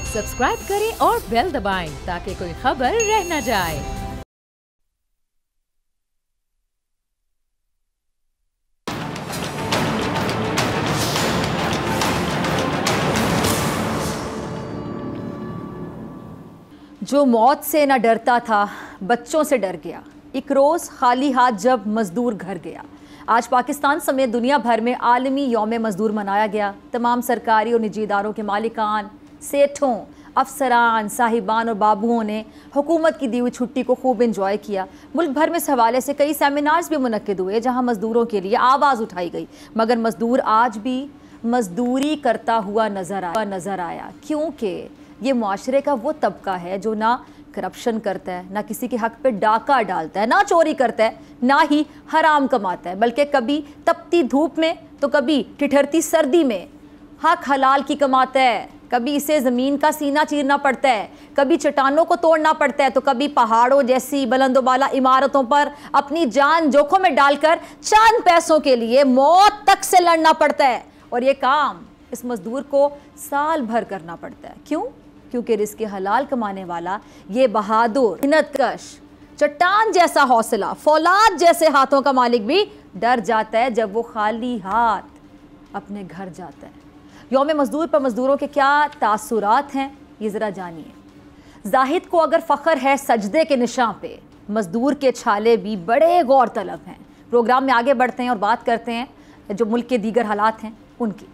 Subscribe करें और bell दबाएं ताकि कोई खबर रह न जाए। जो मौत से न डरता था बच्चों से डर गया, एक रोज़ खाली हाथ जब मजदूर घर गया। आज पाकिस्तान समेत दुनिया भर में आलमी यौम मजदूर मनाया गया। तमाम सरकारी और निजी इदारों के मालिकान, सेठों, अफसरान, साहिबान और बाबुओं ने हुकूमत की दी हुई छुट्टी को खूब इंजॉय किया। मुल्क भर में इस हवाले से कई सेमिनार्स भी मुनक्किद हुए जहाँ मजदूरों के लिए आवाज़ उठाई गई, मगर मजदूर आज भी मजदूरी करता हुआ नज़र आया, क्योंकि ये मुआशरे का वो तबका है जो ना करप्शन करता है, ना किसी के हक पे डाका डालता है, ना चोरी करता है, ना ही हराम कमाता है, बल्कि कभी तपती धूप में तो कभी ठिठुरती सर्दी में हक हलाल की कमाता है। कभी इसे ज़मीन का सीना चीरना पड़ता है, कभी चट्टानों को तोड़ना पड़ता है, तो कभी पहाड़ों जैसी बुलंदोबाला इमारतों पर अपनी जान जोखिम में डालकर चंद पैसों के लिए मौत तक से लड़ना पड़ता है। और ये काम इस मजदूर को साल भर करना पड़ता है। क्यों? क्योंकि रिस्क हलाल कमाने वाला ये बहादुर, मेहनतकश, चट्टान जैसा हौसला, फौलाद जैसे हाथों का मालिक भी डर जाता है जब वो खाली हाथ अपने घर जाता है। यौम मजदूर पर मजदूरों के क्या तासुरात हैं, ये ज़रा जानिए। जाहिद को अगर फ़ख्र है सजदे के निशान पे, मजदूर के छाले भी बड़े गौर तलब हैं। प्रोग्राम में आगे बढ़ते हैं और बात करते हैं जो मुल्क के दीगर हालात हैं उनकी।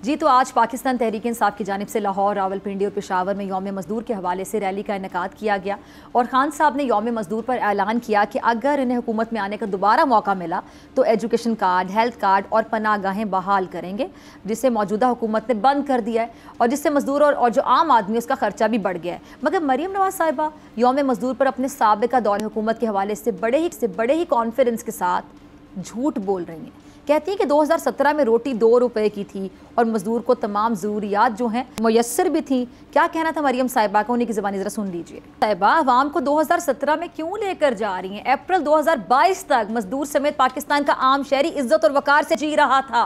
जी, तो आज पाकिस्तान तहरीक इंसाफ की जानिब से लाहौर, रावलपिंडी और पेशावर में यौम मजदूर के हवाले से रैली का इनेकाद किया गया और खान साहब ने यौम मजदूर पर ऐलान किया कि अगर इन्हें हुकूमत में आने का दोबारा मौका मिला तो एजुकेशन कार्ड, हेल्थ कार्ड और पनागाहें बहाल करेंगे, जिसे मौजूदा हुकूमत ने बंद कर दिया है और जिससे मजदूर और जो आम आदमी उसका खर्चा भी बढ़ गया है। मगर मरीम नवाज साहिबा यौम मजदूर पर अपने साबिका दौर हुकूमत के हवाले से बड़े ही कॉन्फिडेंस के साथ झूठ बोल रही हैं। कहती है कि 2017 में रोटी 2 रुपए की थी और मजदूर को तमाम ज़रूरियात जो हैं मुयस्सर भी थी। क्या कहना था मरियम साहिबा का, उन्हीं की ज़बानी ज़रा सुन लीजिए। साहिबा अवाम को 2017 में क्यों लेकर जा रही हैं? अप्रैल 2022 तक मजदूर समेत पाकिस्तान का आम शहरी इज्जत और वकार से जी रहा था,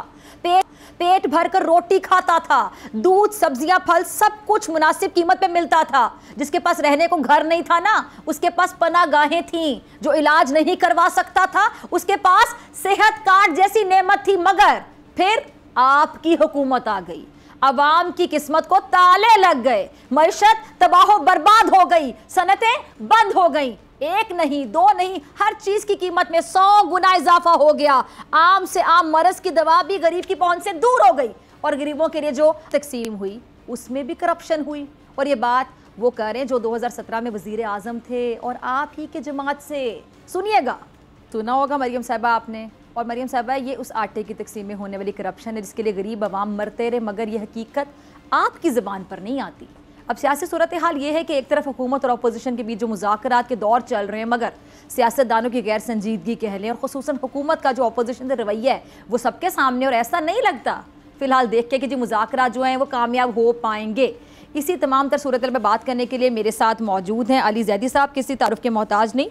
पेट भर कर रोटी खाता था, दूध, सब्जियां, फल सब कुछ मुनासिब कीमत पे मिलता था। जिसके पास रहने को घर नहीं था ना, उसके पास पनागाहें थीं। जो इलाज नहीं करवा सकता था उसके पास सेहत कार्ड जैसी नेमत थी। मगर फिर आपकी हुकूमत आ गई, अवाम की किस्मत को ताले लग गए, मईशत तबाह बर्बाद हो गई, सनतें बंद हो गई। एक नहीं, 2 नहीं, हर चीज की कीमत में 100 गुना इजाफा हो गया। आम से आम मरज की दवा भी गरीब की पहुंच से दूर हो गई और गरीबों के लिए जो तकसीम हुई उसमें भी करप्शन हुई। और ये बात वो कह रहे हैं जो 2017 में वजीर आजम थे और आप ही के जमात से। सुनिएगा, सुना होगा मरियम साहिबा आपने। और मरियम साहिबा, ये उस आटे की तकसीम में होने वाली करप्शन है जिसके लिए गरीब अवाम मरते रहे, मगर यह हकीकत आपकी ज़बान पर नहीं आती। अब सियासी सूरत हाल ये है कि एक तरफ हुकूमत और अपोजिशन के बीच जो मुज़ाकरात के दौर चल रहे हैं, मगर सियासतदानों की गैर संजीदगी कह लें और ख़ुसूसन हुकूमत का जो अपोजिशन का रवैया है वो सबके सामने, और ऐसा नहीं लगता फ़िलहाल देख के कि जी मुज़ाकरात जो हैं वो कामयाब हो पाएंगे। इसी तमाम तर सूरत में बात करने के लिए मेरे साथ मौजूद हैं अली जैदी साहब, किसी तारुफ के मोहताज नहीं,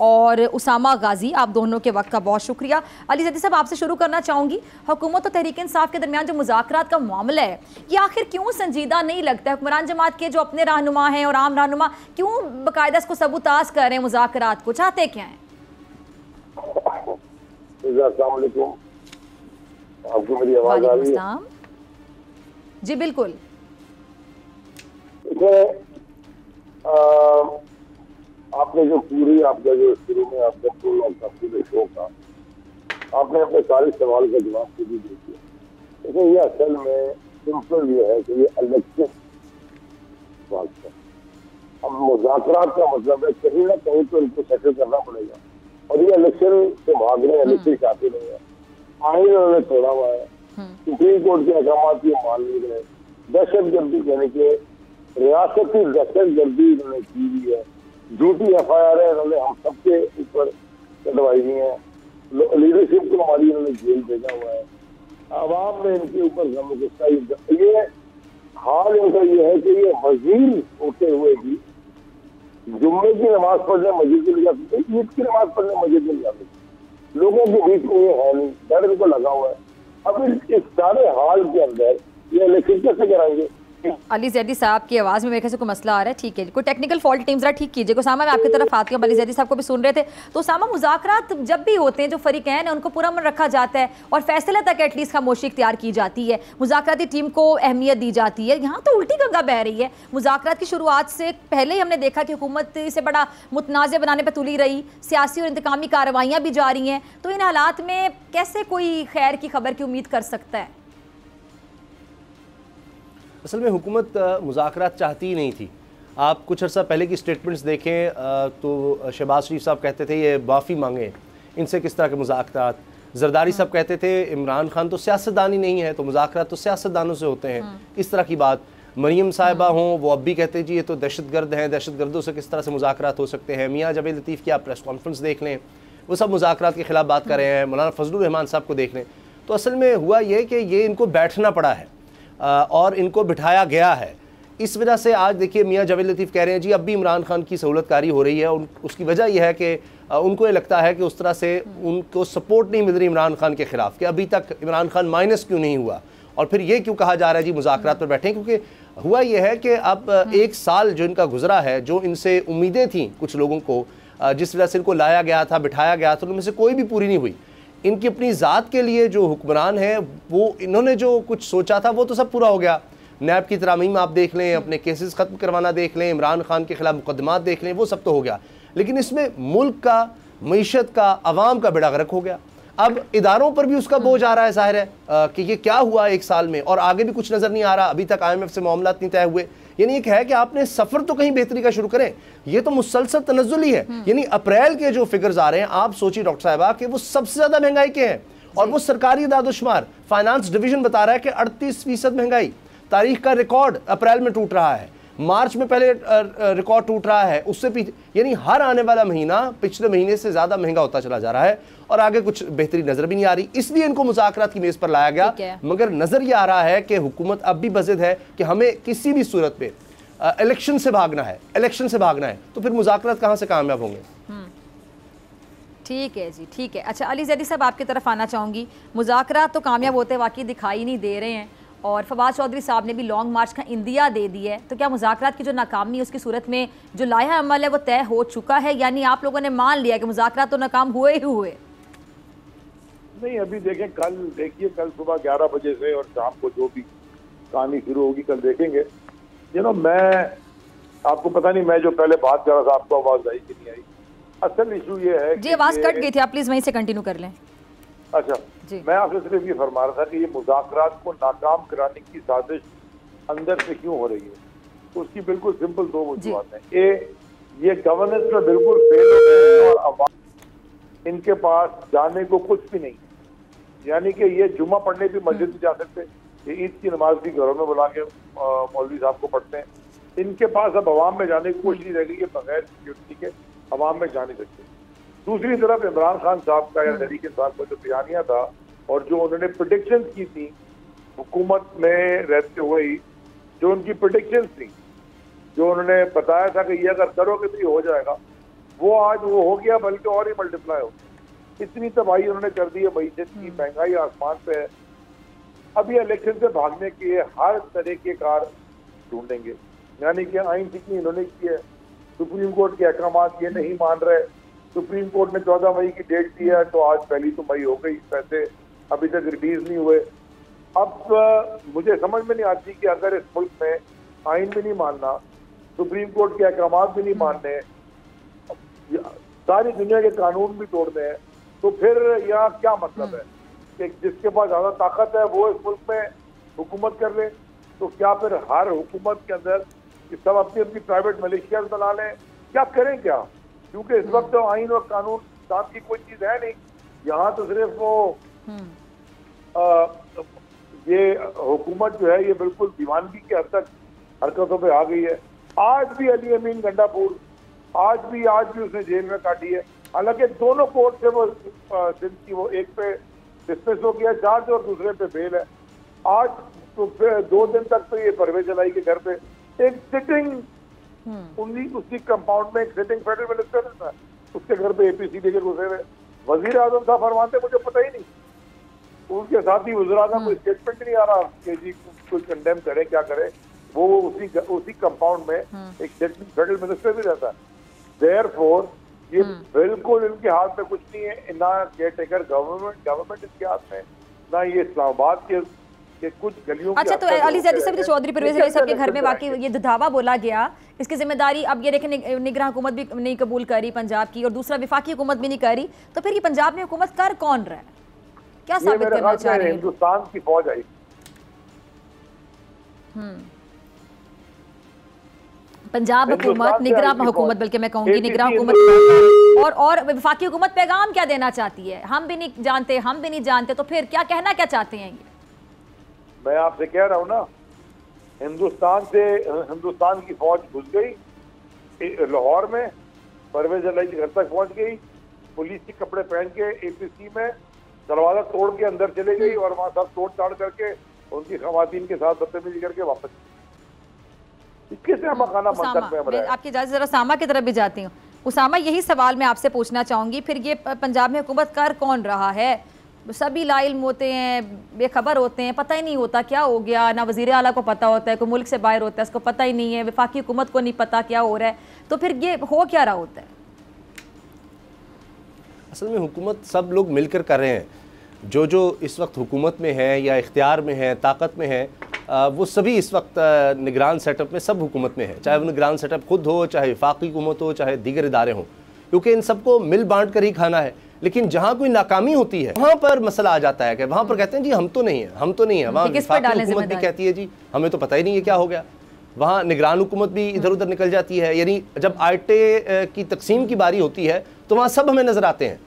और उसामा गाजी। आप दोनों के वक्त का बहुत शुक्रिया। अली जैदी साहब, आपसे शुरू करना चाहूँगी। हुकूमत और तहरीक इंसाफ के दरमियान जो मुज़ाकरात का मामला है ये आखिर क्यों संजीदा नहीं लगता है? हुक्मरान जमात के जो अपने रहनुमा हैं और आम रहनुमा क्यों बाकायदा इसको सबूताज कर रहे हैं? मुज़ाकरात को चाहते क्या हैं? आपको मेरी आवाज़ आ रही है? जी बिल्कुल। आपने जो आपका जो शुरू में आपका प्रोलॉग था पूरे शो का, आपने अपने सारे सवाल का जवाब खुद ही दे दिया। लेकिन ये असल में सिंपल ये है कि ये इलेक्शन बात है। अब मुज़ाकरात का मतलब है कहीं ना कहीं तो इनको सेटल करना पड़ेगा, और ये इलेक्शन से भाग रहे हैं, इलेक्शन चाहते नहीं है। आइन उन्होंने तोड़ा हुआ है, सुप्रीम कोर्ट के अहकाम ये मान नहीं रहे। दहशत गर्दी कहने के रियासती दहशत गर्दी इन्होंने की हुई है, झूठी FIR है इन्होंने हम सबके ऊपर कटवाई हुई है, लीडरशिप को हमारी इन्होंने जेल भेजा हुआ है, आवाम ने इनके ऊपर गुस्सा। ये हाल इनका ये है कि ये वजीर होते हुए भी जुम्मे की नमाज पढ़ने मस्जिद में जा सकते, ईद की नमाज पढ़ने मस्जिद में जा सकते। लोगों के बीच में ये है नहीं, डर इनको लगा हुआ है। अब इस सारे हाल के अंदर ये इलेक्शन कैसे कराएंगे? अली जैदी साहब की आवाज़ में मेरे ख्याल से कोई मसला आ रहा है। ठीक है, कोई टेक्निकल फॉल्ट टीम ज़रा ठीक कीजिए। उसामा, मैं आपकी तरफ आती हूँ, अली जैदी साहब को भी सुन रहे थे। तो उसामा, मुज़ाकरात जब भी होते हैं, जो फ़रीक़ैन हैं उनको पूरा मन रखा जाता है और फैसले तक एटलीस्ट खामोशी इख्तियार की जाती है, मुज़ाकराती टीम को अहमियत दी जाती है। यहाँ तो उल्टी गंगा बह रही है। मुज़ाकरात की शुरुआत से पहले ही हमने देखा कि हुकूमत इसे बड़ा मुतनाज़ बनाने पर तुली रही, सियासी और इंतकामी कार्रवाइयाँ भी जारी हैं। तो इन हालात में कैसे कोई खैर की खबर की उम्मीद कर सकता है? असल में हुकूमत मुज़ाकरात चाहती ही नहीं थी। आप कुछ अर्सा पहले की स्टेटमेंट्स देखें तो शहबाज शरीफ साहब कहते थे ये माफ़ी मांगें, इनसे किस तरह के मुज़ाकरात। जरदारी साहब कहते थे इमरान खान तो सियासतदान ही नहीं है, तो मुज़ाकरात तो सियासतदानों से होते हैं, इस तरह की बात। मरीम साहिबा हों, वो अब भी कहते जी ये तो दहशतगर्द हैं, दहशतगर्दों से किस तरह से मुज़ाकरात हो सकते हैं। मियाँ जावेद लतीफ़ की आप प्रेस कॉन्फ्रेंस देख लें, वो सब मुज़ाकरात के ख़िलाफ़ बात कर रहे हैं। मौलाना फजलुर रहमान साहब को देख लें। तो असल में हुआ ये कि ये इनको बैठना पड़ा है और इनको बिठाया गया है। इस वजह से आज देखिए मियाँ जावेद लतीफ़ कह रहे हैं जी अब भी इमरान खान की सहूलतकारी हो रही है। उसकी वजह यह है कि उनको ये लगता है कि उस तरह से उनको सपोर्ट नहीं मिल रही इमरान खान के ख़िलाफ़, कि अभी तक इमरान खान माइनस क्यों नहीं हुआ। और फिर ये क्यों कहा जा रहा है जी मुज़ाकरात पर बैठें, क्योंकि हुआ यह है कि अब एक साल जो इनका गुजरा है, जो इनसे उम्मीदें थी कुछ लोगों को, जिस वजह से इनको लाया गया था, बिठाया गया था, उनमें से कोई भी पूरी नहीं हुई। इनकी अपनी ज़ात के लिए जो हुक्मरान है, वो इन्होंने जो कुछ सोचा था वो तो सब पूरा हो गया। नैब की तरामीम आप देख लें, अपने केसेस ख़त्म करवाना देख लें, इमरान खान के ख़िलाफ़ मुकदमात देख लें, वो सब तो हो गया। लेकिन इसमें मुल्क का, मईशत का, अवाम का बेड़ा गर्क हो गया। अब इदारों पर भी उसका बोझ आ रहा है, ज़ाहिर है कि ये क्या हुआ एक साल में, और आगे भी कुछ नज़र नहीं आ रहा। अभी तक IMF से मामला नहीं तय हुए। यानी एक है कि आपने सफ़र तो कहीं बेहतरी का शुरू करें, ये तो मुसलसल तनज़्ज़ुल ही है। यानी अप्रैल के जो फिगर्स आ रहे हैं, आप सोचिए डॉक्टर साहिबा कि वो सबसे ज़्यादा महंगाई के हैं, और वो सरकारी दादोशुमार फाइनेंस डिवीजन बता रहा है कि 38% महंगाई, तारीख का रिकॉर्ड अप्रैल में टूट रहा है, मार्च में पहले रिकॉर्ड टूट रहा है, उससे पीछे, यानी हर आने वाला महीना पिछले महीने से ज़्यादा महंगा होता चला जा रहा है, और आगे कुछ बेहतरी नज़र भी नहीं आ रही। इसलिए इनको मुज़ाकरात की मेज़ पर लाया गया। मगर नज़र ये आ रहा है कि हुकूमत अब भी बज़िद है कि हमें किसी भी सूरत पे इलेक्शन से भागना है, इलेक्शन से भागना है, तो फिर मुज़ाकरात कहाँ से कामयाब होंगे। ठीक है जी, ठीक है। अच्छा, अली जैदी साहब आपकी तरफ आना चाहूँगी। मुज़ाकरात तो कामयाब होते वाकई दिखाई नहीं दे रहे हैं, और फवाद चौधरी साहब ने भी लॉन्ग मार्च का इंदिया दे दिया है। तो क्या मुज़ाकरात की जो नाकामी है उसकी सूरत में जो लाया अमल है वो तय हो चुका है, यानी आप लोगों ने मान लिया कि मुज़ाकरात तो नाकाम हुए ही हुए? नहीं, अभी देखें, कल देखिए, कल सुबह 11 बजे से और शाम को जो भी कहानी शुरू होगी कल देखेंगे। मैं आपको पता नहीं, मैं जो पहले बात कर रहा था आपको आवाज आई कि नहीं आई। असल इशू ये है जी, आवाज कट गई थी, आप प्लीज वहीं से कंटिन्यू कर लें। अच्छा, मैं आपसे सिर्फ ये फरमा रहा था कि ये मुज़ाकरात को नाकाम कराने की साजिश अंदर से क्यों हो रही है, तो उसकी बिल्कुल सिंपल दो वजूहत हैं। ये गवर्नेंस में बिल्कुल फेल हो गए हैं और अवाम इनके पास जाने को कुछ भी नहीं, यानी कि ये जुम्मा पढ़ने भी मस्जिद में जा सकते, ये ईद की नमाज भी घरों में बुला के मौलवी साहब को पढ़ते हैं। इनके पास अब अवाम में जाने की कोशिश रह गई है, बगैर सिक्योरिटी के अवाम में जा नहीं सकते। दूसरी तरफ इमरान खान साहब का या तहरीक इंसाफ का जो बयानिया था और जो उन्होंने प्रेडिक्शन की थी हुकूमत में रहते हुए ही, जो उनकी प्रेडिक्शन थी, जो उन्होंने बताया था कि ये अगर करोगे तो ये हो जाएगा, वो आज वो हो गया, बल्कि और ही मल्टीप्लाई हो गया। इतनी तबाही उन्होंने कर दी है, मईशत की महंगाई आसमान पे है। अब ये इलेक्शन से भागने के लिए हर तरह के कार ढूंढेंगे, यानी कि आइन फिक्री इन्होंने की है, सुप्रीम कोर्ट के अहकाम ये नहीं मान रहे। सुप्रीम कोर्ट ने 14 मई की डेट दी है, तो आज पहली तो मई हो गई, पैसे अभी तक रिलीज नहीं हुए। अब मुझे समझ में नहीं आती कि अगर इस मुल्क में आइन भी नहीं मानना, सुप्रीम कोर्ट के अहकाम भी नहीं मानने, सारी दुनिया के कानून भी तोड़ने हैं, तो फिर यहाँ क्या मतलब है कि जिसके पास ज्यादा ताकत है वो इस मुल्क में हुकूमत कर ले? तो क्या फिर हर हुकूमत के अंदर सब अपनी अपनी प्राइवेट मिलिशियाज बना लें? क्या करें क्या? क्योंकि इस वक्त तो आइन और कानून नाम की कोई चीज है नहीं। यहाँ तो सिर्फ वो ये हुकूमत जो है ये बिल्कुल दीवानगी के हद तक हरकतों पे आ गई है। आज भी अली अमीन गंडापुर आज भी उसने जेल में काटी है, हालांकि दोनों कोर्ट से वो सिंध की वो एक पे डिस्मिस हो गया चार्ज और दूसरे पे बेल है। आज तो फिर 2 दिन तक तो ये परवेज लाई के घर पे एक सिटिंग उसी कंपाउंड में एक सिटिंग फेडरल मिनिस्टर था, उसके घर पे APC लेके घुसे हुए। वजीर आजम साहब फरमाते मुझे पता ही नहीं, उनके साथ ही वज़ीर आज़म कोई स्टेटमेंट नहीं आ रहा कि जी कोई कंडेम करे क्या करे। वो उसी कंपाउंड में एक फेडरल मिनिस्टर भी रहता है। देयरफॉर ये बिल्कुल इनके हाथ में कुछ नहीं है, ना केयर टेकर गवर्नमेंट इनके हाथ में, ना ये इस्लामाबाद के कुछ गलियों। अच्छा, तो अली ज़ैदी साहब, चौधरी परवेज़ इलाही साहब के घर में वाकई ये धावा बोला गया, इसकी जिम्मेदारी अब ये देखें निगरान हुकूमत भी नहीं कबूल करी पंजाब की, और दूसरा वफाकी हुकूमत भी नहीं करी, तो फिर ये पंजाब में हुकूमत कर कौन रहा है? क्या साबित करना चाह रहे हैं? हिंदुस्तान की फौज आई। पंजाब हुकूमत, निगरान हुकूमत, बल्कि मैं कहूंगी निगरान हुकूमत, और वफाकी हुकूमत पैगाम क्या देना चाहती है? हम भी नहीं जानते, तो फिर क्या कहना क्या चाहते हैं ये? मैं आपसे कह रहा हूँ ना, हिंदुस्तान की फौज घुस गई लाहौर में, परवेज इलाही के घर तक पहुंच गई, पुलिस के कपड़े पहन के एपीसी में दरवाजा तोड़ के अंदर चले गई और वहां सब तोड़ ताड़ करके उनकी खवातीन के साथ बदतमीजी करके वापस। किससे मकाना मंतक में मैं आपकी इजाजत जरा उसामा की तरफ भी जाती हूँ। उसामा, यही सवाल मैं आपसे पूछना चाहूंगी, फिर ये पंजाब में हुकूमत कर कौन रहा है? सभी लाइल्म होते हैं, बेखबर होते हैं, पता ही नहीं होता क्या हो गया, ना वज़ीर आला को पता होता है, कोई मुल्क से बाहर होता है उसको पता ही नहीं है, वफाकी हुकूमत को नहीं पता क्या हो रहा है, तो फिर ये हो क्या रहा होता है? असल में हुकूमत सब लोग मिलकर कर रहे हैं। जो इस वक्त हुकूमत में है या इख्तियार में है, ताकत में है, वो सभी इस वक्त निगरान सेटअप में सब हुकूमत में है, चाहे वो निगरान सेटअप खुद हो, चाहे वफाकी हुकूमत हो, चाहे दीगर इदारे हों, क्योंकि इन सबको मिल बांट कर ही खाना है। लेकिन जहाँ कोई नाकामी होती है वहाँ पर मसला आ जाता है कि वहाँ पर कहते हैं जी हम तो नहीं है वहाँ वफाकी हुकूमत भी कहती है जी हमें तो पता ही नहीं है क्या हो गया, वहाँ निगरान हुकूमत भी इधर उधर निकल जाती है। यानी जब आटे की तकसीम की बारी होती है तो वहाँ सब हमें नज़र आते हैं।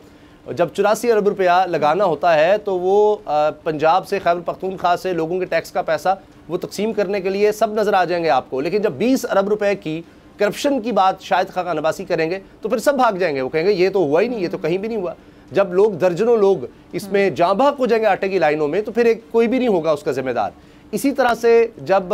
जब 84 अरब रुपया लगाना होता है तो वो पंजाब से, खैबर पख्तूनख्वा से लोगों के टैक्स का पैसा वो तकसीम करने के लिए सब नज़र आ जाएंगे आपको। लेकिन जब 20 अरब रुपए की करप्शन की बात शायद खाका नवासी करेंगे तो फिर सब भाग जाएंगे, वो कहेंगे ये तो हुआ ही नहीं, ये तो कहीं भी नहीं हुआ। जब लोग दर्जनों लोग इसमें जाँ भाग हो जाएंगे आटे की लाइनों में तो फिर कोई भी नहीं होगा उसका जिम्मेदार। इसी तरह से जब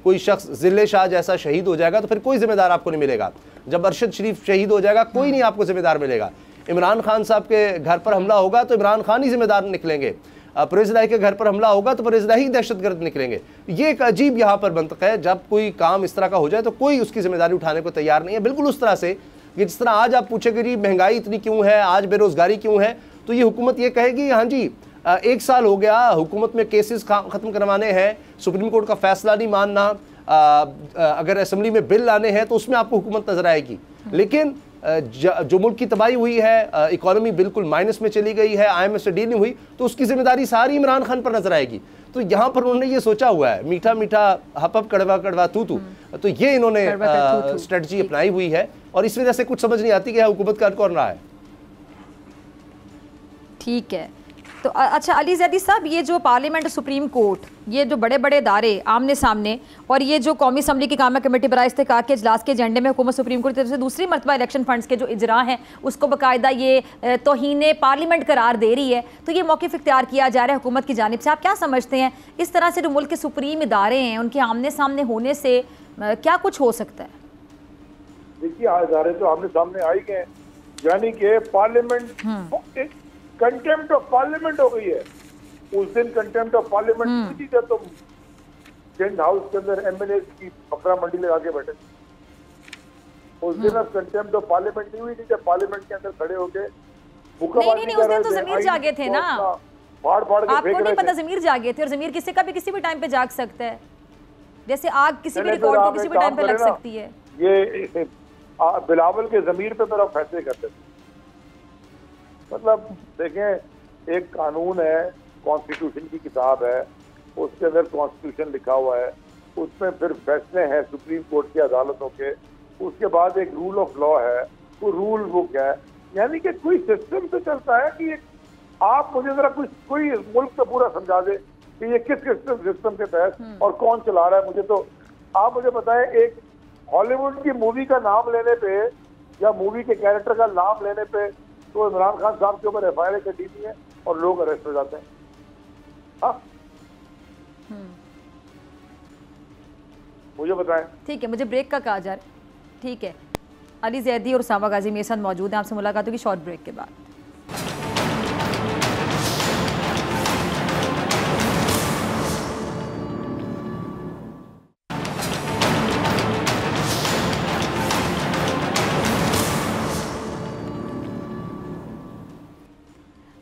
कोई शख्स ज़िले शाह जैसा शहीद हो जाएगा तो फिर कोई जिम्मेदार आपको नहीं मिलेगा। जब अरशद शरीफ शहीद हो जाएगा कोई नहीं आपको जिम्मेदार मिलेगा। इमरान खान साहब के घर पर हमला होगा तो इमरान खान ही जिम्मेदार निकलेंगे, परवेज़ इलाही के घर पर हमला होगा तो परवेज़ इलाही दहशतगर्द निकलेंगे। ये एक अजीब यहाँ पर मंतक है। जब कोई काम इस तरह का हो जाए तो कोई उसकी जिम्मेदारी उठाने को तैयार नहीं है। बिल्कुल उस तरह से कि जिस तरह आज आप पूछेंगे जी महंगाई इतनी क्यों है, आज बेरोज़गारी क्यों है, तो ये हुकूमत ये कहेगी हाँ जी 1 साल हो गया हुकूमत में केसेस ख़त्म करवाने हैं, सुप्रीम कोर्ट का फैसला नहीं मानना, अगर असम्बली में बिल लाने हैं तो उसमें आपको हुकूमत नज़र आएगी। लेकिन जो मुल्क की तबाही हुई है, इकॉनमी बिल्कुल माइनस में चली गई है, IMF से डील नहीं हुई, तो उसकी जिम्मेदारी सारी इमरान खान पर नजर आएगी। तो यहाँ पर उन्होंने ये सोचा हुआ है मीठा मीठा हप हप कड़वा कड़वा तू तू, तो ये इन्होंने स्ट्रेटजी अपनाई हुई है और इस वजह से कुछ समझ नहीं आती कि हुकूमत कर कौन रहा है। ठीक है, तो अच्छा अली ज़ैदी साहब, ये जो पार्लियामेंट, सुप्रीम कोर्ट, ये जो बड़े बड़े इदारे आमने सामने, और ये जो कौमी असम्बली की कामा कमेटी बराए इस्तेहकाक के इजलास के एजेंडे में हुकूमत सुप्रीम कोर्ट की तरफ से दूसरी मरतबा इलेक्शन फंड्स के जो इजरा हैं उसको बाकायदा ये तौहीने पार्लियामेंट करार दे रही है, तो ये मौक़िफ़ इख्तियार किया जा रहा है हुकूमत की जानिब से। आप क्या समझते हैं इस तरह से जो मुल्क के सुप्रीम इदारे हैं उनके आमने सामने होने से क्या कुछ हो सकता है? देखिए इदारे तो आमने सामने आ ही गए, यानी कि पार्लियामेंट कंटेम्प्ट ऑफ पार्लियामेंट हो गई है। उस दिन कंटेम्प्ट ऑफ पार्लियामेंट हुई थी जब तुम टेंट हाउस के अंदर MLA की बकरा मंडी लगा के बैठे। उस दिन अब कंटेम्प्ट ऑफ पार्लियामेंट नहीं हुई थी जब पार्लियामेंट के अंदर खड़े होके नहीं, उस दिन तो ज़मीर जागे थे ना, आपको नहीं पता ज़मीर जागे थे, और ज़मीर किसी का भी किसी भी टाइम पे जाग सकता है, जैसे आग किसी भी रिकॉर्ड को किसी भी टाइम पे लग सकती है। ये बिलावल के ज़मीर पे मेरा फैसले करते थे। मतलब देखें, एक कानून है, कॉन्स्टिट्यूशन की किताब है, उसके अंदर कॉन्स्टिट्यूशन लिखा हुआ है, उसमें फिर फैसले हैं सुप्रीम कोर्ट की अदालतों के, उसके बाद एक रूल ऑफ लॉ है, कोई रूल बुक है, यानी कि कोई सिस्टम से चलता है कि आप मुझे जरा कोई मुल्क तो पूरा समझा दे कि ये किस सिस्टम के तहत और कौन चला रहा है। मुझे तो आप मुझे बताएं, एक हॉलीवुड की मूवी का नाम लेने पे या मूवी के कैरेक्टर का नाम लेने पे तो इमरान खान साहब के ऊपर FIR कर दी है और लोग अरेस्ट हो जाते हैं। हाँ, मुझे बताएं। ठीक है, मुझे ब्रेक का कहा जा रहा है। ठीक है, अली ज़ैदी और उसामा गाजी मेरे साथ मौजूद हैं। आपसे मुलाकात होगी शॉर्ट ब्रेक के बाद।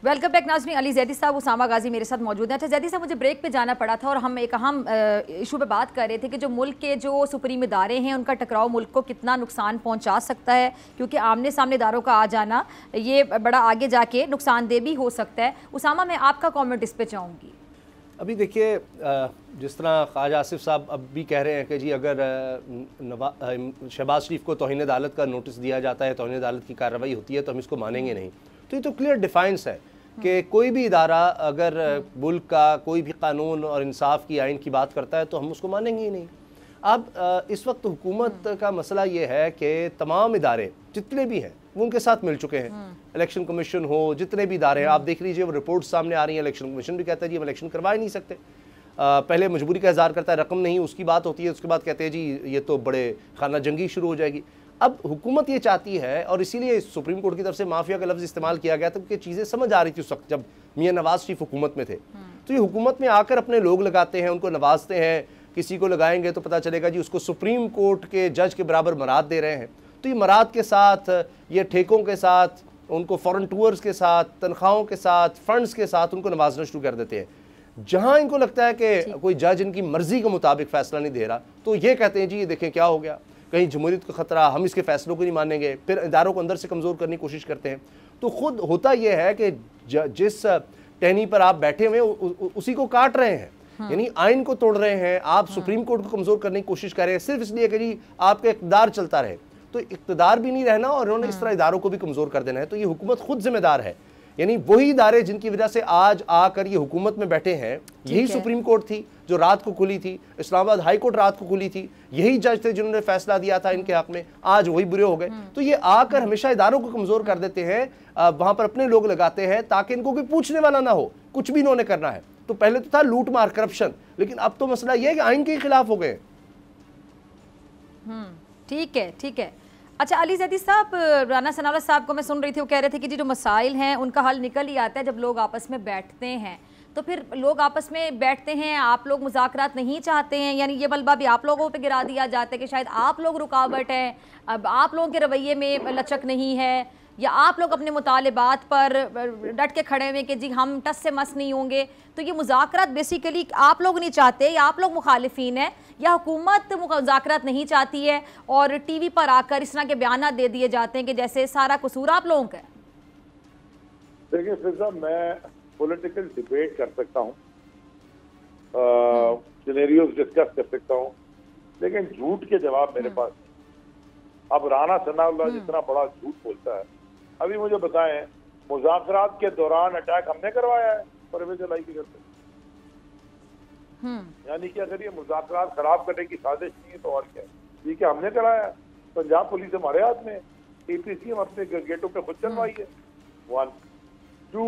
वेलकम बैक नाज़रीन। अली जैदी साहब, उसामा गाजी मेरे साथ मौजूद हैं। अच्छा जैदी साहब, मुझे ब्रेक पे जाना पड़ा था और हम एक अहम इशू पे बात कर रहे थे कि जो मुल्क के जो सुप्रीम इदारे हैं उनका टकराव मुल्क को कितना नुकसान पहुंचा सकता है, क्योंकि आमने सामने इदारों का आ जाना ये बड़ा आगे जाके नुकसानदेह भी हो सकता है। उसामा, मैं आपका कॉमेंट इस पर चाहूँगी। अभी देखिए, जिस तरह ख्वाजा आसिफ साहब अब भी कह रहे हैं कि जी अगर शहबाज शरीफ को तौहीन अदालत का नोटिस दिया जाता है, तौहीन अदालत की कार्रवाई होती है तो हम इसको मानेंगे नहीं। तो ये तो क्लियर डिफाइंस है कि कोई भी इदारा अगर मुल्क का कोई भी कानून और इंसाफ की आइन की बात करता है तो हम उसको मानेंगे ही नहीं। अब इस वक्त हुकूमत का मसला ये है कि तमाम इदारे जितने भी हैं वो उनके साथ मिल चुके हैं। इलेक्शन कमीशन हो, जितने भी इदारे हैं, आप देख लीजिए वो रिपोर्ट सामने आ रही है। इलेक्शन कमीशन भी कहता है जी हम इलेक्शन करवा ही नहीं सकते। पहले मजबूरी का इज़हार करता है, रकम नहीं, उसकी बात होती है, उसके बाद कहते हैं जी ये तो बड़े खाना जंगी शुरू हो जाएगी। अब हुकूमत ये चाहती है, और इसीलिए सुप्रीम कोर्ट की तरफ से माफिया का लफ्ज़ इस्तेमाल किया गया था, क्योंकि चीज़ें समझ आ रही थी उस वक्त जब मियाँ नवाज शरीफ हुकूमत में थे। तो ये हुकूमत में आकर अपने लोग लगाते हैं, उनको नवाजते हैं। किसी को लगाएंगे तो पता चलेगा जी उसको सुप्रीम कोर्ट के जज के बराबर मराद दे रहे हैं। तो ये मराद के साथ, ये ठेकों के साथ, उनको फॉरेन टूर्स के साथ, तनख्वाहों के साथ, फंड्स के साथ उनको नवाजना शुरू कर देते हैं। जहां इनको लगता है कि कोई जज इनकी मर्जी के मुताबिक फैसला नहीं दे रहा तो ये कहते हैं जी ये देखें क्या हो गया, कहीं जमहूरियत का खतरा, हम इसके फैसलों को नहीं मानेंगे। फिर इदारों को अंदर से कमज़ोर करने की कोशिश करते हैं। तो खुद होता यह है कि जिस टहनी पर आप बैठे हुए उसी को काट रहे हैं, यानी आइन को तोड़ रहे हैं। आप सुप्रीम कोर्ट को कमज़ोर करने की कोशिश कर रहे हैं सिर्फ इसलिए कि जी आपका इक़्तिदार चलता रहे। तो इक़्तिदार भी नहीं रहना और उन्होंने इस तरह इदारों को भी कमज़ोर कर देना है। तो ये हुकूमत खुद जिम्मेदार है, यानी वही इदारे जिनकी वजह से आज आकर ये हुकूमत में बैठे हैं। यही सुप्रीम कोर्ट थी जो रात को खुली थी, इस्लामाबाद हाई कोर्ट रात को खुली थी, यही जज थे जिन्होंने फैसला दिया था इनके हक में, आज वही बुरे हो गए। तो ये आकर हमेशा इदारों को कमज़ोर कर देते हैं, वहाँ पर अपने लोग लगाते हैं ताकि इनको कोई पूछने वाला ना हो, कुछ भी इन्होंने करना है। तो पहले तो था लूट मार, करप्शन, लेकिन अब तो मसला ये है कि आइन के खिलाफ हो गए। ठीक है, ठीक है। अच्छा अली जैदी साहब, राना सनावला साहब को मैं सुन रही थी, वो कह रहे थे कि जी जो मसाइल हैं उनका हल निकल ही आता है जब लोग आपस में बैठते हैं। तो फिर लोग आपस में बैठते हैं, आप लोग मुज़ाकरात नहीं चाहते हैं, यानी ये बल्बा भी आप लोगों पे गिरा दिया जाता है कि शायद आप लोग रुकावट हैं, अब आप लोगों के रवैये में लचक नहीं है, या आप लोग अपने मुतालिबात पर डट के खड़े हुए कि जी हम टस से मस नहीं होंगे। तो ये मुज़ाकरात बेसिकली आप लोग नहीं चाहते, या आप लोग मुखालिफिन हैं, या हुकूमत मुज़ाकरात नहीं चाहती है और टीवी पर आकर इस तरह के बयान दे दिए जाते हैं कि जैसे सारा कसूर आप लोगों का है। देखिए फिजा, मैं पॉलिटिकल डिबेट कर सकता हूँ, सिनेरियोज डिस्कस कर सकता हूँ, लेकिन झूठ के जवाब मेरे पास नहीं। अब राना सनाउल्लाह जितना बड़ा झूठ बोलता है, अभी मुझे बताएं मुज़ाकरात के दौरान अटैक हमने करवाया है परवेज इलाही के घर पे? यानी कि अगर ये मुज़ाकरात खराब करने की साजिश नहीं है तो और क्या है? ये क्या हमने कराया? पंजाब पुलिस हमारे हाथ में, APC हम अपने गेटों पे खुद चलवाई है। 1 2,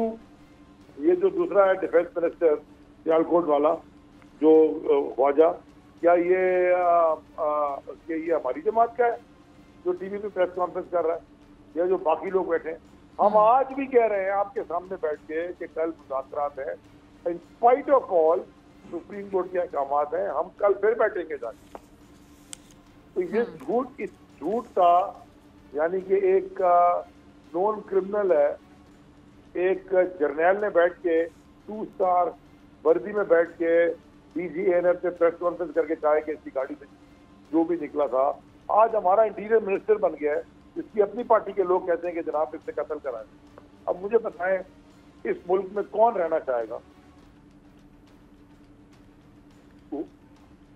ये जो दूसरा है डिफेंस मिनिस्टर सियालकोट वाला जो ख्वाजा, क्या ये हमारी जमात का है जो टीवी पे प्रेस कॉन्फ्रेंस कर रहा है, या जो बाकी लोग बैठे हैं? हम आज भी कह रहे हैं आपके सामने बैठ के कि कल मुज़ाकरात है, in spite of all supreme court के अहकामात हैं, हम कल फिर बैठेंगे जाके। तो ये झूठ, इस झूठ का, यानी कि एक नॉन क्रिमिनल है, एक जर्नैल ने बैठ के 2 स्टार वर्दी में बैठ के DGNF से प्रेस कॉन्फ्रेंस करके चाहे कि इसकी गाड़ी से जो भी निकला था, आज हमारा इंटीरियर मिनिस्टर बन गया है, जिसकी अपनी पार्टी के लोग कहते हैं कि जनाब इससे कत्ल कराएं। अब मुझे बताएं इस मुल्क में कौन रहना चाहेगा?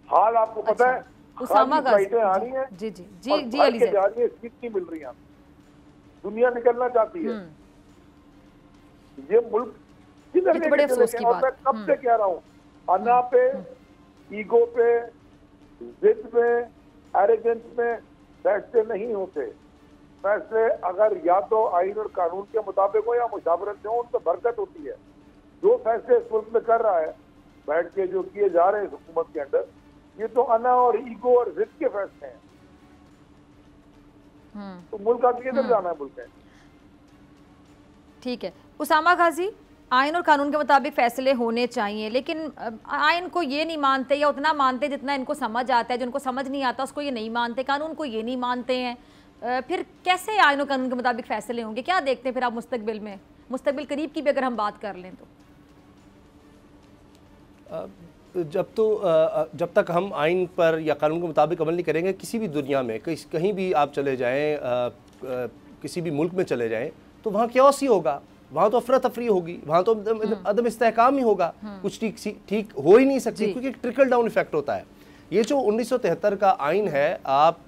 हाल आपको पता है, फ्लाइटें आ रही हैं, जी जी जी जी अली जा रही है, सीट नहीं मिल रही है, दुनिया निकलना चाहती है। ये मुल्क किधर बड़े अफसोस की बात। मैं कब से कह रहा हूँ, अना पे, ईगो पे, जिद में, एरोगेंस में फैसले नहीं होते। फैसले अगर या तो आइन और कानून के मुताबिक हो या मुशावरत से हो, उन पर बरकत होती है। जो फैसले इस मुल्क में कर रहा है बैठ के, जो किए जा रहे हैं हुकूमत के अंदर, ये तो अना और ईगो और जिद के फैसले हैं। तो मुल्क आगे किधर जाना है मुल्क है? ठीक है उसामा गाजी, आइन और कानून के मुताबिक फैसले होने चाहिए, लेकिन आइन को ये नहीं मानते, या उतना मानते जितना इनको समझ आता है, जिनको समझ नहीं आता उसको ये नहीं मानते, कानून को ये नहीं मानते हैं। फिर कैसे आइन और कानून के मुताबिक फैसले होंगे? क्या देखते हैं फिर आप मुस्तकबिल में? मुस्तकबिल करीब की भी अगर हम बात कर लें तो? जब तक हम आइन पर या कानून के मुताबिक अमल नहीं करेंगे, किसी भी दुनिया में कहीं भी आप चले जाएं, किसी भी मुल्क में चले जाएं, तो वहाँ क्योस ही होगा, वहाँ तो अफरा तफरी होगी, वहाँ तो अदम इस्तेहकाम ही होगा, कुछ ठीक हो ही नहीं सकती, क्योंकि ट्रिकल डाउन इफेक्ट होता है। ये जो 1973 का आइन है, आप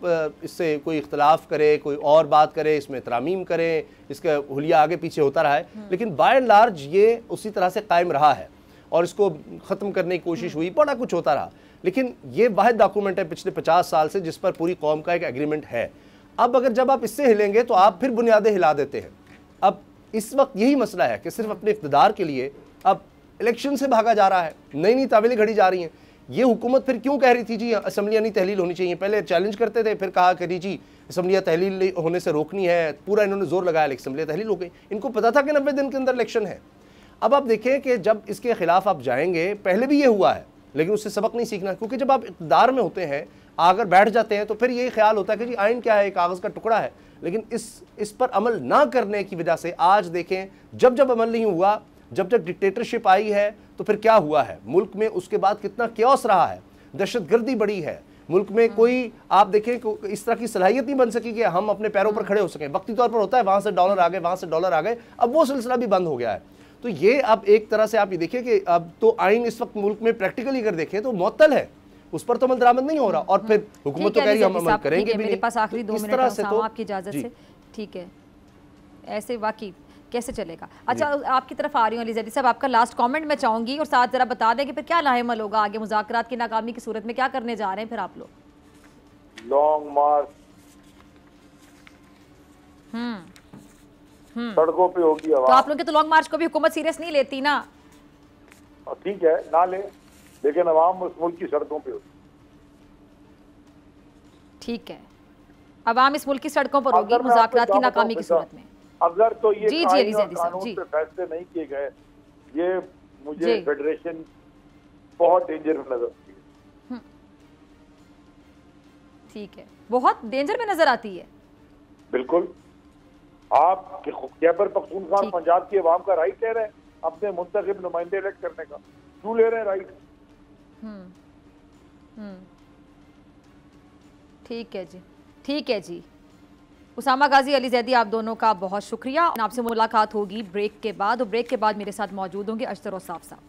इससे कोई इख्तलाफ करे, कोई और बात करे, इसमें तरामीम करें, इसका हुलिया आगे पीछे होता रहा है, लेकिन बाय एंड लार्ज ये उसी तरह से कायम रहा है और इसको ख़त्म करने की कोशिश हुई, बड़ा कुछ होता रहा, लेकिन ये वाहिद डॉक्यूमेंट है पिछले 50 साल से जिस पर पूरी कौम का एक एग्रीमेंट है। अब अगर जब आप इससे हिलेंगे तो आप फिर बुनियादें हिला देते हैं। अब इस वक्त यही मसला है कि सिर्फ अपने इक़्तिदार के लिए अब इलेक्शन से भागा जा रहा है, नई नई तावीलें घड़ी जा रही हैं। ये हुकूमत फिर क्यों कह रही थी जी असम्बलियाँ नहीं तहलील होनी चाहिए, पहले चैलेंज करते थे, फिर कहा कि जी असम्बलियाँ तहलील होने से रोकनी है, पूरा इन्होंने जोर लगाया, लेकिन असम्बलियाँ तहलील हो गई। इनको पता था कि 90 दिन के अंदर इलेक्शन है। अब आप देखें कि जब इसके खिलाफ आप जाएंगे, पहले भी ये हुआ है, लेकिन उससे सबक नहीं सीखना, क्योंकि जब आप इक़्तिदार में होते हैं, अगर बैठ जाते हैं तो फिर ये ख्याल होता है कि जी आइन क्या है, एक कागज़ का टुकड़ा है। लेकिन इस पर अमल ना करने की वजह से आज देखें, जब अमल नहीं हुआ, जब डिक्टेटरशिप आई है, तो फिर क्या हुआ है मुल्क में, उसके बाद कितना क्योस रहा है, दहशतगर्दी बढ़ी है मुल्क में। कोई आप देखें इस तरह की सलाहियत नहीं बन सकी कि हम अपने पैरों पर खड़े हो सकें। वक्ती तौर पर होता है, वहाँ से डॉलर आ गए, वहाँ से डॉलर आ गए, अब वो सिलसिला भी बंद हो गया है। तो ये अब एक तरह से आप ये देखिए कि अब तो आइन इस वक्त मुल्क में प्रैक्टिकली अगर देखें तो मुअत्तल है, उस पर तो अमल दरामद नहीं हो रहा, और फिर हुकूमत तो कह रही है हम अमल करेंगे भी नहीं। मेरे पास आखिरी 2 मिनट है तो आपकी इजाज़त से, ठीक है, ऐसे वाकई कैसे चलेगा? अच्छा, आपकी तरफ आ रही हूँ अली ज़ैदी साहब, आपका लास्ट कमेंट मैं चाहूँगी और साथ ज़रा बता दें कि फिर क्या लाहेमल होगा आगे, मुज़ाकरात की नाकामी की सूरत में क्या करने जा रहे हैं फिर आप लोग? लॉन्ग मार्च सड़कों पे होगी। तो आप लोग के तो लॉन्ग मार्च को भी हुकूमत सीरियस नहीं लेती ना? ठीक है, ना ले, लेकिन अवाम उस मुल्क की सड़कों पे होगी। ठीक है, अवाम इस मुल्क की सड़कों पर होगी मुज़ाकरात की नाकामी की सूरत में। अगर तो ये जी कानून पे फैसले नहीं किए गए, ये मुझे फेडरेशन बहुत डेंजर में नजर आती है। ठीक है, बहुत डेंजर में नजर आती है। बिल्कुल, आप खैबर पख्तूनख्वा पंजाब की अवाम का राइट ले रहे हैं अपने मुंतखब नुमाइंदे इलेक्ट करने का, क्यों ले रहे हैं राइट? ठीक है जी, ठीक है जी। उसामा गाजी, अली ज़ैदी, आप दोनों का बहुत शुक्रिया। आपसे मुलाकात होगी ब्रेक के बाद, और ब्रेक के बाद मेरे साथ मौजूद होंगे अशतर औसाफ साहब।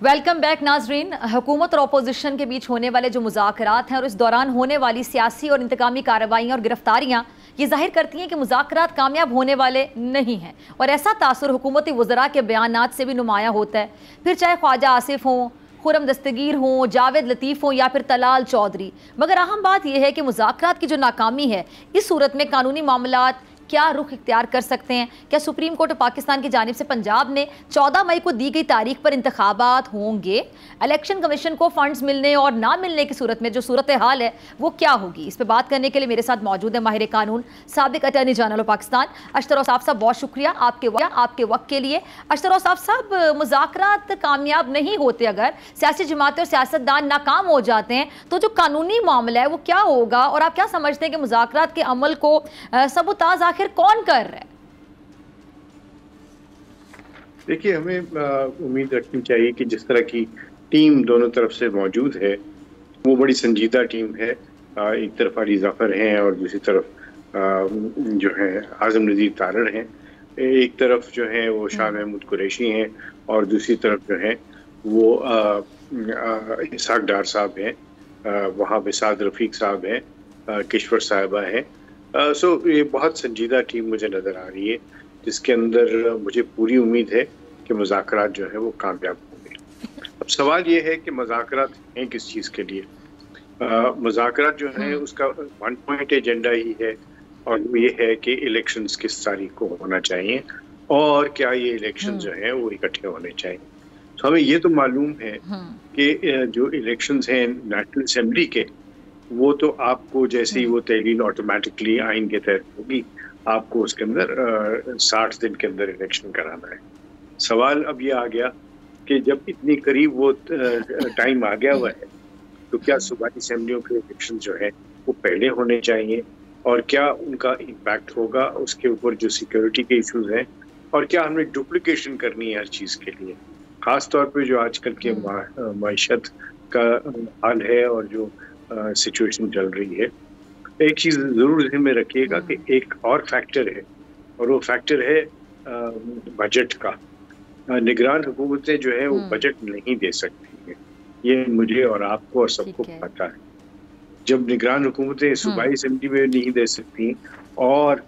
वेलकम बैक नाजरीन। हुकूमत और अपोजिशन के बीच होने वाले जो मुज़ाकरात हैं और इस दौरान होने वाली सियासी और इंतकामी कार्रवाइयाँ और गिरफ्तारियाँ ये जाहिर करती हैं कि मुज़ाकरात कामयाब होने वाले नहीं हैं, और ऐसा तासुर हुकूमती वज़रा के बयानात से भी नुमाया होता है, फिर चाहे ख्वाजा आसिफ हों, खुरम दस्तगीर हों, जावेद लतीफ़ हों या फिर तलाल चौधरी। मगर अहम बात यह है कि मुज़ाकरात की जो नाकामी है, इस सूरत में कानूनी मामलात क्या रुख इख्तियार कर सकते हैं? क्या सुप्रीम कोर्ट ऑफ पाकिस्तान की जानिब से पंजाब ने 14 मई को दी गई तारीख पर इंतखाबात होंगे? इलेक्शन कमीशन को फंड्स मिलने और ना मिलने की सूरत में जो सूरत हाल है वो क्या होगी? इस पर बात करने के लिए मेरे साथ मौजूद है माहिर कानून, साबिक attorney general of Pakistan Ashtar Ausaf साहब। बहुत शुक्रिया आपके वक्त के लिए। अशतर औसाफ साहब, मुज़ाकरात कामयाब नहीं होते, अगर सियासी जमातें और सियासतदान नाकाम हो जाते हैं, तो जो कानूनी मामला है वो क्या होगा, और आप क्या समझते हैं कि मुज़ाकरात के अमल को सबूताज आखिर कौन कर रहा है? देखिए, हमें उम्मीद रखनी चाहिए कि जिस तरह की टीम दोनों तरफ से मौजूद है वो बड़ी संजीदा टीम है। एक तरफ अली ज़फ़र हैं और दूसरी तरफ जो है आज़म नज़ीर तारड़ हैं। एक तरफ जो है वो शाह महमूद कुरैशी हैं और दूसरी तरफ जो है वो इसहाक डार साहब हैं, वहाँ पे साद रफ़ीक साहब हैं, किश्वर साहिबा हैं। सो ये बहुत संजीदा टीम मुझे नज़र आ रही है, जिसके अंदर मुझे पूरी उम्मीद है कि मुज़ाकरात जो है वो कामयाब होंगे। अब सवाल ये है कि मुज़ाकरात हैं किस चीज़ के लिए? मुज़ाकरात जो है उसका वन पॉइंट एजेंडा ही है, और वो ये है कि इलेक्शंस किस तारीख को होना चाहिए और क्या ये इलेक्शन जो है वो इकट्ठे होने चाहिए। तो हमें ये तो मालूम है कि जो इलेक्शंस हैं नेशनल असेंबली के, वो तो आपको जैसे ही वो तहलील ऑटोमेटिकली आइन के तहत होगी आपको उसके अंदर 60 दिन के अंदर इलेक्शन कराना है। सवाल अब ये आ गया कि जब इतनी करीब वो टाइम आ गया हुआ है, तो क्या सूबाई असेंबलियों के इलेक्शन जो है वो पहले होने चाहिए, और क्या उनका इम्पैक्ट होगा उसके ऊपर जो सिक्योरिटी के इश्यूज हैं, और क्या हमें डुप्लीकेशन करनी है हर चीज़ के लिए, ख़ास तौर पे जो आजकल के मायशत का हाल है और जो सिचुएशन चल रही है। एक चीज़ ज़रूर ध्यान में रखिएगा कि एक और फैक्टर है, और वो फैक्टर है बजट का। निगरान हुकूमतें जो है वो बजट नहीं दे सकती है, ये मुझे और आपको और सबको पता है। जब निगरान हुकूमतें सूबाई असेंबली में नहीं दे सकती और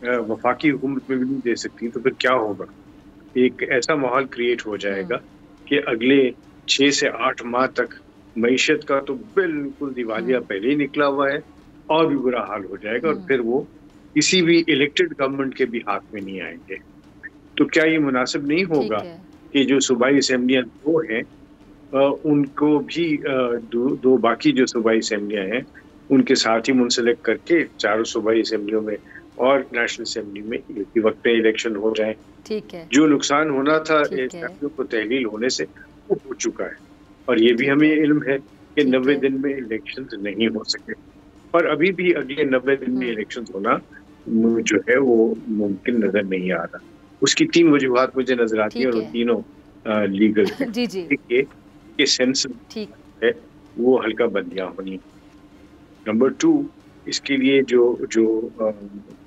वफाकी हुकूमत में भी नहीं दे सकती, तो फिर क्या होगा? एक ऐसा माहौल क्रिएट हो जाएगा कि अगले 6 से 8 माह तक मईशत का तो बिल्कुल दिवालिया पहले ही निकला हुआ है, और भी बुरा हाल हो जाएगा, और फिर वो किसी भी इलेक्टेड गवर्नमेंट के भी हाथ में नहीं आएंगे। तो क्या ये मुनासिब नहीं होगा कि जो सूबाई असेंबलियां 2 हैं उनको भी दो बाकी जो सूबाई असेंबलियां हैं उनके साथ ही मुंसलिक करके 4 सूबाई असेंबलियों में और नेशनल असेंबली में एक ही वक्त पे इलेक्शन हो जाए। ठीक है। जो नुकसान होना था असेंबलियों को तहलील होने से वो हो चुका है, और ये भी हमें इल्म है कि 90 दिन में इलेक्शन नहीं हो सके, और अभी भी अगले 90 दिन में इलेक्शन होना जो है वो मुमकिन नजर नहीं आ रहा। उसकी 3 वजूहात मुझे नजर आती है, और वो तीनों लीगल है। जी जी। कि सेंस है वो हल्का बंदियां होनी। नंबर 2, इसके लिए जो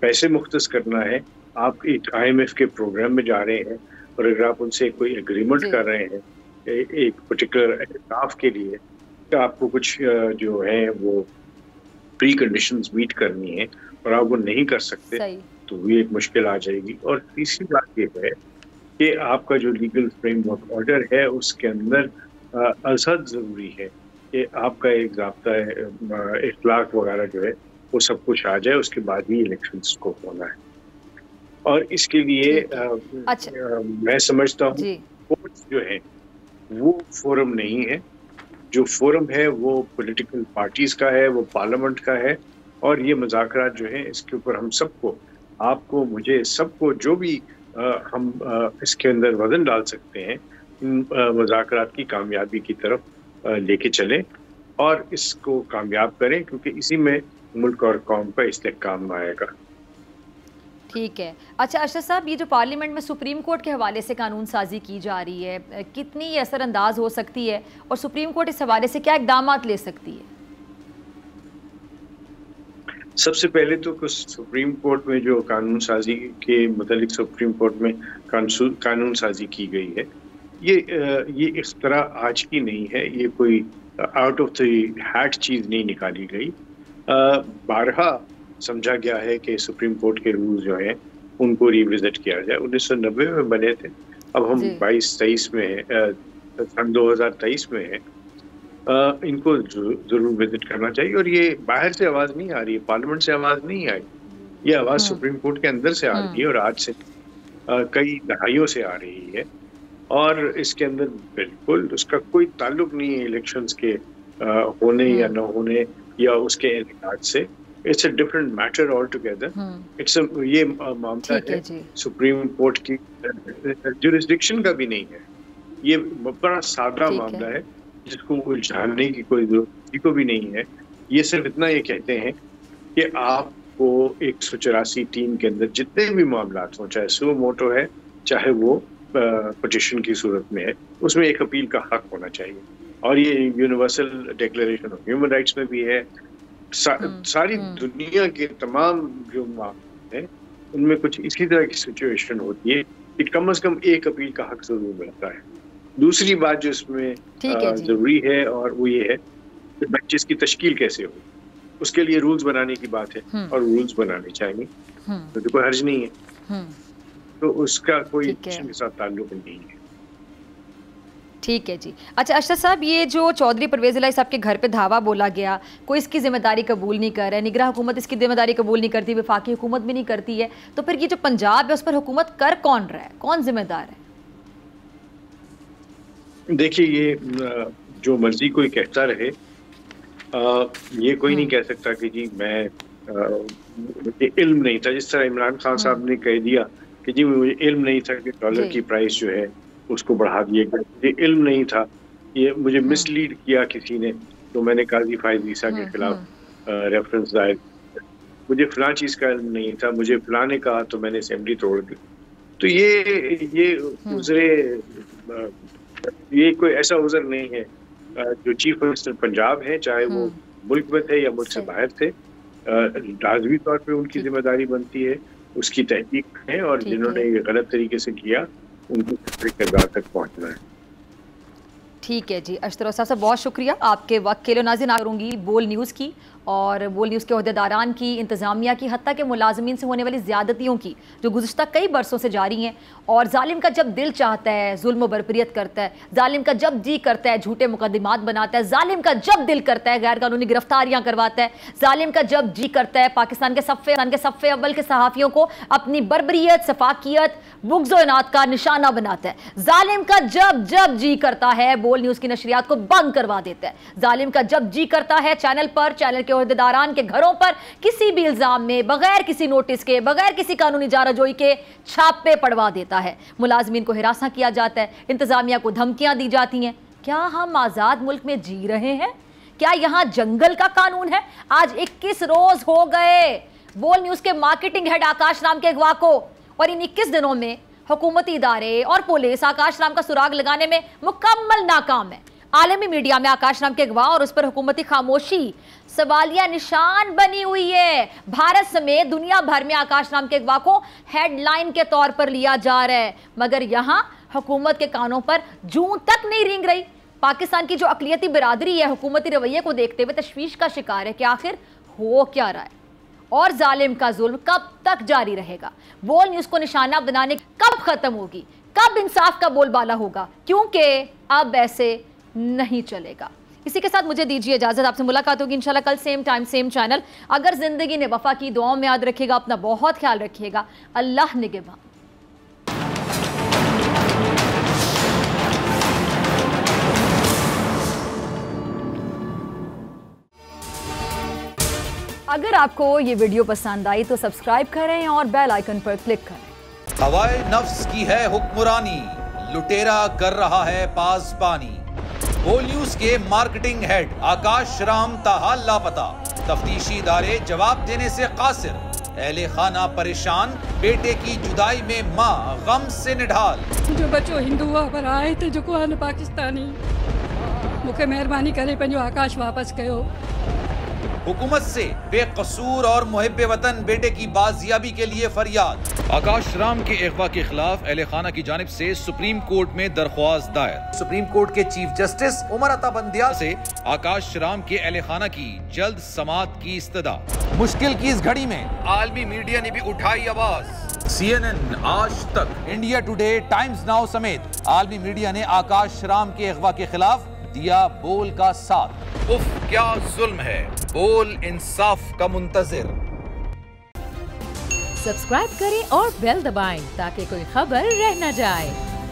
पैसे मुख्तस करना है, आप एक IMF के प्रोग्राम में जा रहे हैं, और अगर आप उनसे कोई एग्रीमेंट कर रहे हैं एक पर्टिकुलर अहदाफ के लिए, तो आपको कुछ जो है वो प्री कंडीशंस मीट करनी है, और आप वो नहीं कर सकते तो ये एक मुश्किल आ जाएगी। और तीसरी बात ये है कि आपका जो लीगल फ्रेमवर्क ऑर्डर है उसके अंदर अज़हद ज़रूरी है कि आपका एक ज़ाब्ता इख्लाक वगैरह जो है वो सब कुछ आ जाए, उसके बाद ही इलेक्शंस को होना है। और इसके लिए मैं समझता हूँ कोर्ट्स जो है वो फोरम नहीं है। जो फोरम है वो पॉलिटिकल पार्टीज का है, वो पार्लियामेंट का है, और ये मुज़ाकरात जो है इसके ऊपर हम सबको, आपको, मुझे, सबको जो भी हम इसके अंदर वजन डाल सकते हैं, इन मुज़ाकरात की कामयाबी की तरफ लेके चलें और इसको कामयाब करें, क्योंकि इसी में मुल्क और कौम का इस्तेहकाम आएगा। ठीक है। अच्छा अरशद साहब, ये जो पार्लियामेंट में सुप्रीम कोर्ट के हवाले से कानून साजी की जा रही है, कितनी ये असरअंदाज हो सकती है, और सुप्रीम कोर्ट इस हवाले से क्या इक़दाम ले सकती है? सबसे पहले तो सुप्रीम कोर्ट में जो कानून साजी के मतलब सुप्रीम कोर्ट में कानून साजी की गई है, ये इस तरह आज की नहीं है, ये कोई आउट ऑफ द हैट चीज़ नहीं निकाली गई। बारहा समझा गया है कि सुप्रीम कोर्ट के रूल्स जो हैं उनको रिविजिट किया जाए। 1990 में बने थे, अब हम 22-23 में हैं, सन 2023 में है। इनको जरूर विजिट करना चाहिए, और ये बाहर से आवाज़ नहीं आ रही है, पार्लियामेंट से आवाज़ नहीं आई, ये आवाज़ सुप्रीम कोर्ट के अंदर से आ रही है, और आज से कई दहाइयों से आ रही है। और इसके अंदर बिल्कुल उसका कोई ताल्लुक नहीं है इलेक्शंस के होने या न होने या उसके इनेकाद से। It's a different matter all together. ये मामला है सुप्रीम कोर्ट की जुरिस्डिक्शन का भी नहीं है, ये बड़ा सादा मामला है जिसको उलझाने की कोई जरूरत को भी नहीं है। ये सिर्फ इतना ये कहते हैं कि आपको 184 टीम के अंदर जितने भी मामला हों, चाहे सो मोटो है चाहे वो पिटीशन की सूरत में है, उसमें एक अपील का हक होना चाहिए। और ये universal declaration of human rights में भी है। सारी दुनिया के तमाम जो मामले हैं उनमें कुछ इसी तरह की सिचुएशन होती है कि कम से कम एक अपील का हक जरूर मिलता है। दूसरी बात जो इसमें जरूरी है और वो ये है कि बच्चे की तश्कील कैसे हो, उसके लिए रूल्स बनाने की बात है, और रूल्स बनाने चाहिए, तो कोई हर्ज नहीं है, तो उसका कोई के साथ ताल्लुक नहीं है। ठीक है जी। अच्छा अरशद साहब, ये जो चौधरी परवेज़ इलाही साहब के घर पे धावा बोला गया, कोई इसकी जिम्मेदारी कबूल नहीं कर रहा है, निगरान हुकूमत इसकी जिम्मेदारी कबूल नहीं करती, वफाकी हुकूमत भी नहीं करती है, तो फिर ये जो पंजाब है उस पर हुकूमत कर कौन रहा है, कौन जिम्मेदार है? देखिए, ये जो मर्जी कोई कहता रहे, ये कोई नहीं कह सकता कि जी मैं मुझे इल्म नहीं था, जिस तरह इमरान खान साहब ने कह दिया कि जी मुझे इल्म नहीं था कि डॉलर की प्राइस जो है उसको बढ़ा दिया गया, मुझे इल्म नहीं था, ये मुझे मिसलीड किया किसी ने, तो मैंने काजी फायद ईसा के खिलाफ रेफरेंस दायर, मुझे फलां चीज़ का इल्म नहीं था, मुझे फलां ने कहा तो मैंने असेंबली तोड़ दी। तो ये उज़रे, ये कोई ऐसा उज़र नहीं है। जो चीफ मिनिस्टर पंजाब है, चाहे वो मुल्क में थे या मुल्क से बाहर थे, लाजमी तौर पे उनकी जिम्मेदारी बनती है, उसकी तहकीक है, और जिन्होंने ये गलत तरीके से किया उनको किरदार तक पहुंचना है। ठीक है जी, अशतर साहब बहुत शुक्रिया आपके वक्त के लिए। नाज़रीन, करूँगी बोल न्यूज़ की और बोल न्यूज़ के अहदेदारान की, इंतज़ामिया की, हत्ता के मुलाजमीन से होने वाली ज़्यादतियों की जो गुज़श्ता कई बरसों से जारी हैं। और जालिम का जब दिल चाहता है जुल्म बरपरियत करता है, जालिम का जब जी करता है झूठे मुकदमात बनाता है, जालिम का जब दिल करता है गैर कानूनी गिरफ्तारियाँ करवाता है, जालिम का जब जी करता है पाकिस्तान के सफ़े अव्वल के सहाफ़ियों को अपनी बर्बरियत, सफाकियत, बुग़्ज़ व इनात का निशाना बनाता है। जालिम का जब जब जी करता है बोल न्यूज़ की नशरियात को बंद करवा देता है। जालिम का जब जी करता है चैनल के ओहदेदारान के घरों पर किसी भी इल्जाम में, बगैर किसी नोटिस के, बगैर किसी कानूनी जाराजोई के छापे पड़वा देता है। मुलाजमीन को हिरासा किया जाता है, इंतजामिया को धमकियां दी जाती हैं। क्या हम आजाद मुल्क में जी रहे हैं? क्या यहां जंगल का कानून है? आज 21 रोज हो गए बोल न्यूज के मार्केटिंग हेड आकाश राम के अगवा को, और इन 21 दिनों में हुकूमती इदारे और पुलिस आकाश राम का सुराग लगाने में मुकम्मल नाकाम है। आलमी मीडिया में आकाश राम के अगवा और उस पर हुकूमती खामोशी सवालिया निशान बनी हुई है। भारत समेत दुनिया भर में आकाश राम के अगवा को हेडलाइन के तौर पर लिया जा रहा है, मगर यहाँ हुकूमत के कानों पर जूं तक नहीं रेंग रही। पाकिस्तान की जो अक़लियती बिरादरी है हुकूमती रवैये को देखते हुए तशवीश का शिकार है कि आखिर हो क्या रहा है और जालिम का जुल्म कब तक जारी रहेगा। बोल न्यूज़ को निशाना बनाने कब खत्म होगी, कब इंसाफ का बोलबाला होगा, क्योंकि अब ऐसे नहीं चलेगा। इसी के साथ मुझे दीजिए इजाजत, आपसे मुलाकात होगी इंशाल्लाह कल सेम टाइम सेम चैनल। अगर जिंदगी ने वफा की, दुआओं में याद रखिएगा, अपना बहुत ख्याल रखिएगा। अल्लाह निगहबान। अगर आपको ये वीडियो पसंद आई तो सब्सक्राइब करें और बेल आइकन पर क्लिक करें। हवाए नफ्स की है हुक्मरानी, लुटेरा कर रहा है पासबानी। बोल न्यूज के मार्केटिंग हेड आकाश राम ताहा लापता, तफ्तीशी इदारे जवाब देने से कासिर, अहले खाना परेशान, बेटे की जुदाई में माँ गम से निढाल। जो बच्चो हिंदू पर आए थे जो को पाकिस्तानी, मुझे मेहरबानी करे पंहिंजो आकाश वापस कयो। हुकूमत से बेकसूर और मुहिब्बे वतन बेटे की बाजियाबी के लिए फरियाद। आकाश राम के अगवा के खिलाफ अहले खाना की जानिब से सुप्रीम कोर्ट में दरख्वास्त दायर। सुप्रीम कोर्ट के चीफ जस्टिस उमर अता बंदियाल से आकाश राम के अहले खाना की जल्द समाअत की इस्तदा। मुश्किल की इस घड़ी में आलमी मीडिया ने भी उठाई आवाज। CNN, आज तक, इंडिया टुडे, टाइम्स नाउ समेत आलमी मीडिया ने आकाश राम के अगवा के खिलाफ दिया बोल का साथ। उफ क्या जुल्म है, बोल इंसाफ का मुंतजिर। सब्सक्राइब करें और बेल दबाएं ताकि कोई खबर रह न जाए।